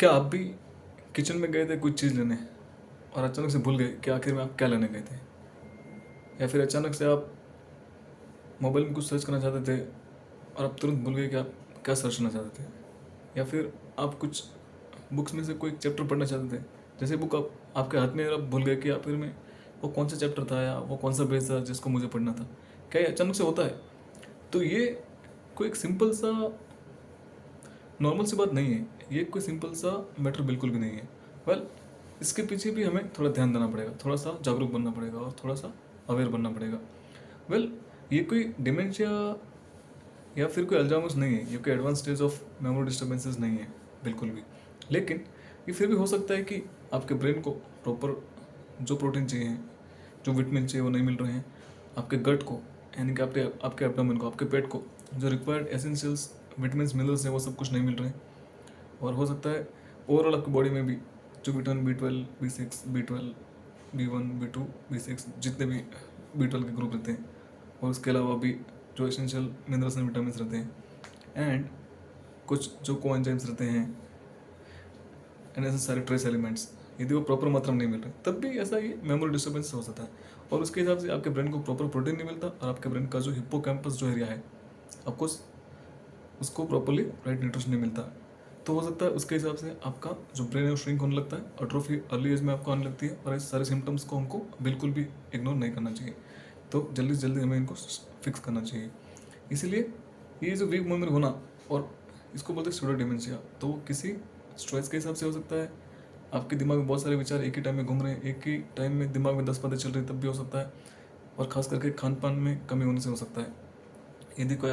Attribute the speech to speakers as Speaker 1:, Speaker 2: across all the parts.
Speaker 1: क्या आप भी किचन में गए थे कुछ चीज़ लेने और अचानक से भूल गए कि आखिर में आप क्या लेने गए थे? या फिर अचानक से आप मोबाइल में कुछ सर्च करना चाहते थे और आप तुरंत भूल गए कि आप क्या सर्च करना चाहते थे? या फिर आप कुछ बुक्स में से कोई चैप्टर पढ़ना चाहते थे, जैसे बुक आप आपके हाथ में और आप भूल गए कि आखिर में वो कौन सा चैप्टर था या वो कौन सा पेज था जिसको मुझे पढ़ना था? क्या ये अचानक से होता है? तो ये कोई एक सिंपल सा नॉर्मल सी बात नहीं है, ये कोई सिंपल सा मैटर बिल्कुल भी नहीं है। वेल, इसके पीछे भी हमें थोड़ा ध्यान देना पड़ेगा, थोड़ा सा जागरूक बनना पड़ेगा और थोड़ा सा अवेयर बनना पड़ेगा। वेल, ये कोई डिमेंशिया या फिर कोई अल्जाइमर्स नहीं है, ये कोई advance stage of memory disturbances नहीं है बिल्कुल भी। लेकिन ये फिर भी हो सकता है कि आपके ब्रेन को प्रॉपर जो प्रोटीन चाहिए, जो विटामिन चाहिए वो नहीं मिल रहे हैं। आपके गट को, यानी कि आपके आपके एब्डोमेन को, आपके पेट को जो रिक्वायर्ड एसेंशियल्स विटामिन मिनरल्स हैं वो सब कुछ नहीं मिल रहे हैं। और हो सकता है ओवरऑल आपकी बॉडी में भी जो vitamin B12, B6, B12, B1, B2, B6 जितने भी B12 के ग्रुप रहते हैं, और उसके अलावा भी जो एसेंशियल मिनरल्स एंड विटामिन रहते हैं, एंड कुछ जो कोएंजाइम्स रहते हैं, एंड ऐसे सारे ट्रेस एलिमेंट्स, यदि वो प्रॉपर मात्रा में नहीं मिल रहे तब भी ऐसा ये मेमोरी डिस्टर्बेंस हो सकता है। और उसके हिसाब से आपके ब्रेन को प्रॉपर प्रोटीन नहीं मिलता और आपके ब्रेन का जो हिप्पोकैम्पस जो एरिया है, आपको उसको प्रॉपरली राइट न्यूट्रिशन नहीं मिलता। तो हो सकता है उसके हिसाब से आपका जो ब्रेन है वो श्रिंक होने लगता है, अट्रोफी अर्ली एज में आपको आने लगती है, और ऐसे सारे सिम्टम्स को हमको बिल्कुल भी इग्नोर नहीं करना चाहिए। तो जल्दी से जल्दी हमें इनको फिक्स करना चाहिए। इसीलिए ये जो वीक मेमोरी होना, और इसको बोलते हैं स्यूडो डिमेंशिया, तो वो किसी स्ट्रेस के हिसाब से हो सकता है। आपके दिमाग में बहुत सारे विचार एक ही टाइम में घूम रहे हैं, एक ही टाइम में दिमाग में 10 बातें चल रही तब भी हो सकता है। और खास करके खान पान में कमी होने से हो सकता है। यदि कोई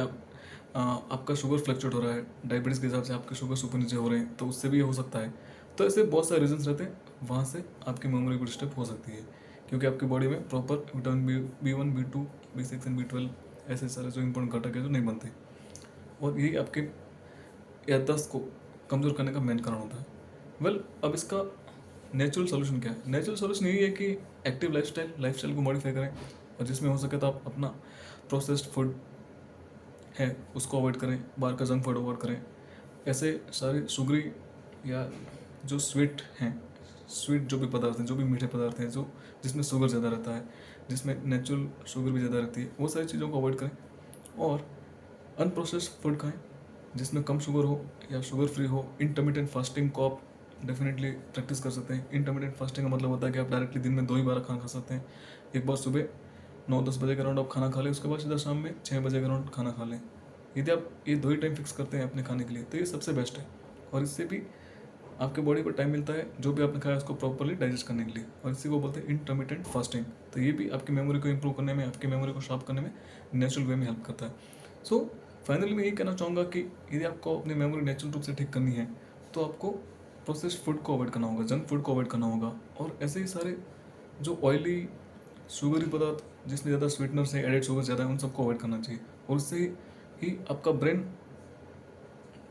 Speaker 1: आपका शुगर फ्लक्चुएट हो रहा है, डायबिटीज़ के हिसाब से आपके शुगर ऊपर नीचे हो रहे हैं, तो उससे भी ये हो सकता है। तो ऐसे बहुत सारे रीजंस रहते हैं, वहाँ से आपकी मेमोरी को डिस्टर्ब हो सकती है, क्योंकि आपकी बॉडी में proper vitamin B1, B2, B6 and B12 ऐसे सारे जो इंपॉर्टेंट घटक है जो नहीं बनते, और यही आपके याददाश्त को कमज़ोर करने का मेन कारण होता है। वेल, अब इसका नेचुरल सोल्यूशन क्या है? नेचुरल सोल्यूशन यही है कि एक्टिव लाइफस्टाइल को मॉडिफाई करें, और जिसमें हो सके तो आप अपना प्रोसेस्ड फूड है उसको अवॉइड करें, बाहर का जंक फूड अवॉइड करें। ऐसे सारे शुगरी या जो स्वीट हैं, स्वीट जो भी पदार्थ हैं, जो भी मीठे पदार्थ हैं, जो जिसमें शुगर ज़्यादा रहता है, जिसमें नेचुरल शुगर भी ज़्यादा रहती है, वो सारी चीज़ों को अवॉइड करें। और अनप्रोसेस्ड फूड खाएं जिसमें कम शुगर हो या शुगर फ्री हो। इंटरमीडिएट फास्टिंग को आप डेफिनेटली प्रैक्टिस कर सकते हैं। इंटरमीडिएट फास्टिंग का मतलब होता है कि आप डायरेक्टली दिन में 2 ही बार खाना खा सकते हैं। एक बार सुबह 9-10 बजे के अराउंड आप खाना खा लें, उसके बाद सीधा शाम में 6 बजे के अराउंड खाना खा लें। यदि आप ये 2 ही टाइम फिक्स करते हैं अपने खाने के लिए तो ये सबसे बेस्ट है, और इससे भी आपके बॉडी को टाइम मिलता है जो भी आपने खाया उसको प्रॉपरली डाइजेस्ट करने के लिए, और इसी को बोलते हैं इंटरमीडिएट फास्टिंग। तो ये भी आपकी मेमोरी को इंप्रूव करने में, आपकी मेमोरी को शार्प करने में नेचुरल वे में हेल्प करता है। सो फाइनली मैं यही कहना चाहूँगा कि यदि आपको अपनी मेमोरी नेचुरल रूप से ठीक करनी है तो आपको प्रोसेस्ड फूड को अवॉइड करना होगा, जंक फूड को अवॉइड करना होगा, और ऐसे ही सारे जो ऑयली शुगरी पदार्थ जिसमें ज़्यादा स्वीटनर्स है, एडेड शुगर ज़्यादा है, उन सबको अवॉइड करना चाहिए। और उससे ही आपका ब्रेन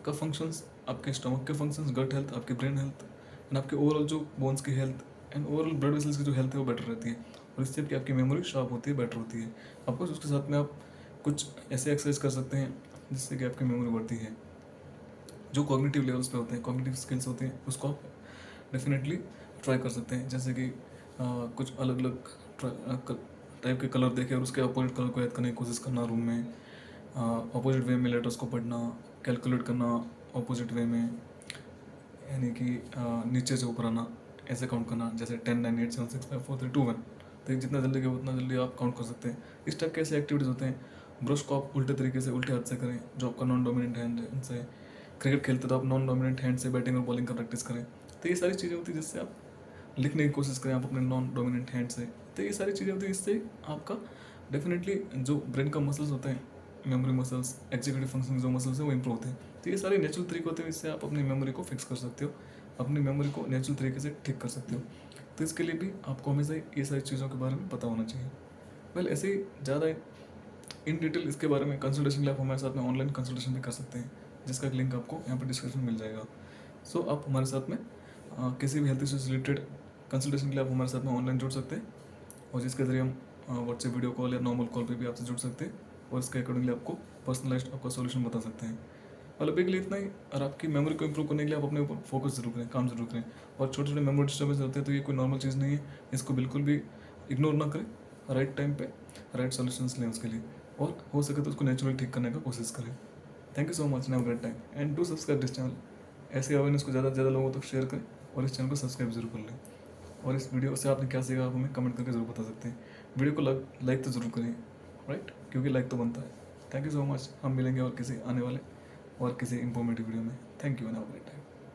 Speaker 1: का फंक्शंस, आपके स्टमक के फंक्शंस, गट हेल्थ, आपके ब्रेन हेल्थ, एंड आपके ओवरऑल जो बोन्स की health and overall blood vessels की जो हेल्थ है वो बेटर रहती है, और इससे आपकी मेमोरी शार्प होती है, बेटर होती है। आपको उसके साथ में आप कुछ ऐसे एक्सरसाइज कर सकते हैं जिससे कि आपकी मेमोरी बढ़ती है। जो कॉग्निटिव लेवल्स पे होते हैं, कॉग्निटिव स्किल्स होते हैं, उसको आप डेफिनेटली ट्राई कर सकते हैं। जैसे कि कुछ अलग अलग टाइप के कलर देखे और उसके अपोजिट कलर को याद करने की कोशिश करना रूम में, अपोजिट वे में लेटर्स को पढ़ना, कैलकुलेट करना अपोजिट वे में, यानी कि नीचे से ऊपर आना, ऐसे काउंट करना, जैसे 10, 9, 8, 7, 6, 5, 4, 3, 2, 1। तो जितना जल्दी हो उतना जल्दी आप काउंट कर सकते हैं। इस टाइप के ऐसे एक्टिविटीज़ होते हैं। ब्रश को आप उल्टे तरीके से, उल्टे हाथ से करें, जो आपका नॉन डोमिनेंट हैंड है उनसे। क्रिकेट खेलते तो आप नॉन डोमिनेंट हैंड से बैटिंग और बॉलिंग का प्रैक्टिस करें। तो ये सारी चीज़ें होती है जिससे आप लिखने की कोशिश करें आप अपने नॉन डोमिनेंट हैंड से। तो ये सारी चीज़ें होती है, इससे आपका डेफिनेटली जो ब्रेन का मसल्स होते हैं, मेमोरी मसल्स, एग्जीक्यूटिव फंक्शन जो मसल्स हैं वो इंप्रूव होते हैं। तो ये सारे नेचुरल तरीके होते हैं, इससे आप अपनी मेमोरी को फिक्स कर सकते हो, अपनी मेमोरी को नेचुरल तरीके से ठीक कर सकते हो। तो इसके लिए भी आपको हमेशा ये सारी चीज़ों के बारे में पता होना चाहिए। वेल, ऐसे ही ज़्यादा इन डिटेल इसके बारे में कंसल्टेशन के लिए आप हमारे साथ में ऑनलाइन कंसल्टेशन भी कर सकते हैं, जिसका लिंक आपको यहाँ पर डिस्क्रिप्शन में मिल जाएगा। सो आप हमारे साथ में किसी भी हेल्थ इशू से रिलेटेड कंसल्टेशन के लिए आप हमारे साथ में ऑनलाइन जुड़ सकते हैं, और जिसके ज़रिए हम व्हाट्सएप वीडियो कॉल या नॉर्मल कॉल पे भी आपसे जुड़ सकते हैं, और इसके अकॉर्डिंगली आपको पर्सनलाइज्ड आपका सॉल्यूशन बता सकते हैं। मतलब अभी के लिए इतना ही। और आपकी मेमोरी को इंप्रूव करने के लिए आप अपने ऊपर फोकस जरूर करें, काम जरूर करें। और छोटे छोटे मेमोरी डिस्टर्बेंस होते हैं तो ये कोई नॉर्मल चीज़ नहीं है, इसको बिल्कुल भी इग्नोर ना करें। राइट टाइम पे राइट सॉल्यूशंस लें उसके लिए, और हो सके तो उसको नेचुरली ठीक करने का कोशिश करें। Thank you so much, have a great time and do subscribe this channel. ऐसे अवेयरनेस को ज़्यादा से ज़्यादा लोगों तक शेयर करें और इस चैनल को सब्सक्राइब जरूर कर लें। और इस वीडियो से आपने क्या सीखा आप हमें कमेंट करके जरूर बता सकते हैं। वीडियो को लाइक तो जरूर करें, राइट, क्योंकि लाइक तो बनता है। थैंक यू सो मच, हम मिलेंगे और किसी आने वाले और किसी इंफॉर्मेटिव वीडियो में। Thank you and have a great time.